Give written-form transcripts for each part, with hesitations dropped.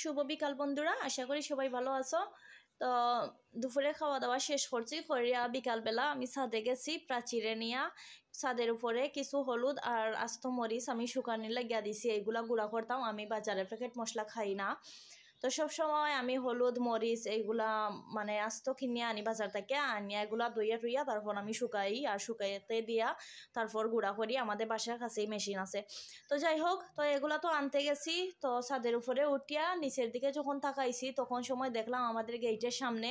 শুভ বিকাল বন্ধুরা, আশা করি সবাই ভালো আছো। তো দুপুরে খাওয়া দাওয়া শেষ করছি, করিয়া বিকালবেলা আমি ছাদে গেছি প্রাচীরে নিয়ে। ছাদের উপরে কিছু হলুদ আর আস্ত মরিচ আমি শুকানি লাগিয়া দিছি, এইগুলা গুঁড়া করতাম। আমি বাজারের প্যাকেট মশলা খাই না, তো সব সময় আমি হলুদ মরিচ এইগুলা মানে আস্ত কিনে আনি বাজার থেকে, আনিয়া এগুলা ধুইয়া টুইয়া তারপর আমি শুকাই, আর শুকাইতে দিয়া তারপর গুঁড়া করি। আমাদের বাসার কাছেই মেশিন আছে। তো যাই হোক, তো এগুলা তো আনতে গেছি। তো ছাদের উপরে উঠিয়া নিচের দিকে যখন তাকাইছি তখন সময় দেখলাম আমাদের গেটের সামনে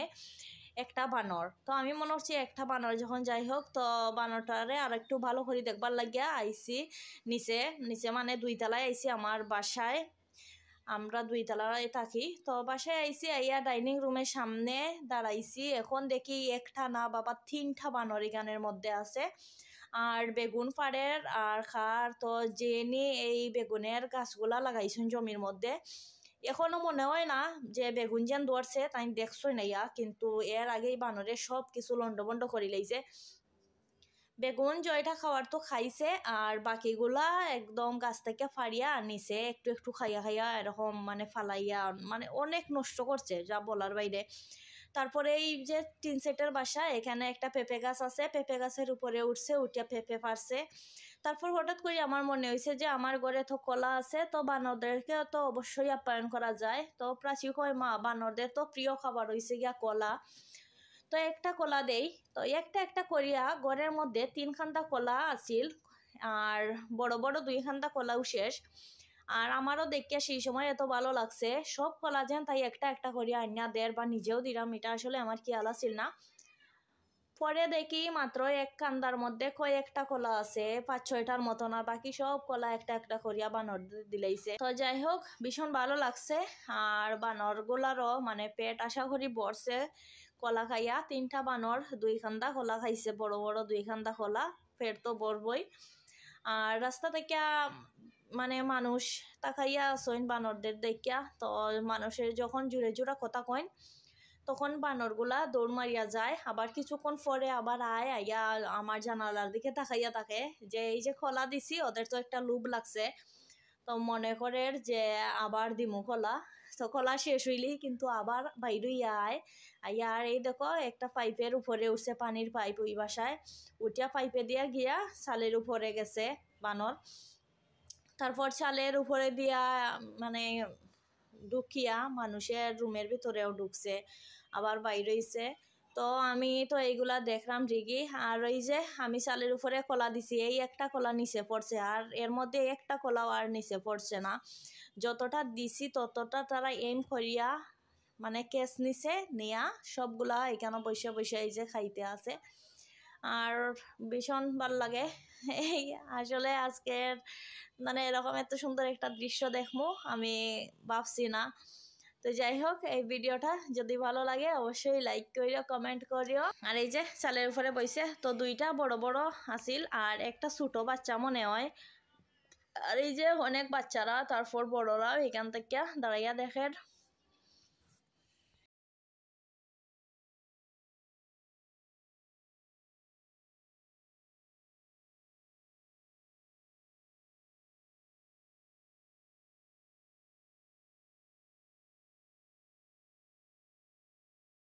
একটা বানর। তো আমি মনে হচ্ছে একটা বানর যখন, যাই হোক, তো বানরটারে আর একটু ভালো করে দেখবার লাগিয়া আইছি নিচে। নিচে মানে 2 তলায় আইছি আমার বাসায়, আমরা 2 তলায় থাকি। তো বাসায় আইছি, আইয়া ডাইনিং রুমের সামনে দাঁড়াইছি। এখন দেখি একটা না বাবা 3টা বানর এখানের মধ্যে আছে। আর বেগুন ফাড়ের আর খার তো জেনি এই বেগুনের গাছগুলা লাগাইছেন জমির মধ্যে। এখনো মনে হয় না যে বেগুন যেন ধরছে, তাই দেখছই না ইয়া, কিন্তু এর আগেই বানরে সব কিছু লন্ডভন্ড করে লাইছে। বেগুন জয়টা খাওয়ার তো খাইছে, আর বাকিগুলা একদম গাছ থেকে ফাড়িয়া নিছে, একটু একটু খাইয়া খাইয়া এরকম মানে ফালাইয়া, মানে অনেক নষ্ট করছে যা বলার বাইরে। তারপরে এই যে 3 সেটের বাসা, এখানে একটা পেঁপে গাছ আছে, পেঁপে গাছের উপরে উঠছে, উঠিয়া পেঁপে পারছে। তারপর হঠাৎ করে আমার মনে হয়েছে যে আমার ঘরে তো কলা আছে, তো বানরদেরকে তো অবশ্যই আপ্যায়ন করা যায়। তো প্রাচী কয়, মা বানরদের তো প্রিয় খাবার হয়েছে গিয়া কলা, তো একটা কলা দেই। তো একটা একটা করিয়া ঘরের মধ্যে 3খান্তা কলা আছিল, আর বড় বড় 2খান্তা কলাও শেষ। আর আমারও দেখিয়া সেই সময় এত ভালো লাগছে, সব কলা যেন তাই একটা একটা করিয়া আনিয়া দের বা নিজেও দিলাম, এটা আসলে আমার খেয়াল আছিল না। পরে দেখি মাত্র এক কান্দার মধ্যে কয়েকটা কলা আছে, 5-6টার মতন, আর বাকি সব কলা একটা একটা করিয়া বানর দিলাইছে। তো যাই হোক, ভীষণ ভালো লাগছে। আর বানর গুলারও মানে পেট আশা করি ভরছে কলা খাইয়া। 3টা বানর 2খান্তা কলা খাইছে, বড় বড় 2খান্তা কলা, পেট তো ভরবই। আর রাস্তা থেকে মানে মানুষ তাকাইয়া আসইন বানরদের দেখিয়া। তো মানুষের যখন জোরে জোরে কথা কইন তখন বানরগুলা দৌড় মারিয়া যায়, আবার কিছুক্ষণ পরে আবার আইয়া আমার জানালার দিকে তাকাইয়া থাকে যে এই যে কলা দিছি, ওদের তো একটা লোভ লাগছে, তো মনে করে যে আবার দিমু কলা। তো কলা শেষ হইলেই কিন্তু আবার বাইরে আইয়া আর এই দেখো একটা পাইপের উপরে উঠছে, পানির পাইপ ওই বাসায় উঠিয়া পাইপে দিয়া গিয়া চালের উপরে গেছে বানর। তারপর চালের উপরে দিয়া মানে ঢুকিয়া মানুষের রুমের ভিতরেও ঢুকছে, আবার বাইরে হইছে। তো আমি তো এইগুলা দেখলাম ঠিকই। আর ওই যে আমি চালের উপরে কলা দিছি, এই একটা কলা নিচে পড়ছে, আর এর মধ্যে একটা কলাও আর নিচে পড়ছে না। যতটা দিছি ততটা তারা এম করিয়া মানে কেস নিছে, নিয়া সবগুলা এখানে বসে বসে এই যে খাইতে আছে। আর ভীষণ ভাল লাগে। এই আসলে আজকের মানে এরকম এত সুন্দর একটা দৃশ্য দেখবো আমি ভাবছি না। তো যাই হোক, এই ভিডিওটা যদি ভালো লাগে অবশ্যই লাইক করিও, কমেন্ট করিও। আর এই যে চালের উপরে বইছে, তো 2টা বড় বড় আছিল আর একটা ছোট বাচ্চা মনে হয়। আর এই যে অনেক বাচ্চারা তারপর বড়রা এখান থেকে দাঁড়াইয়া দেখেন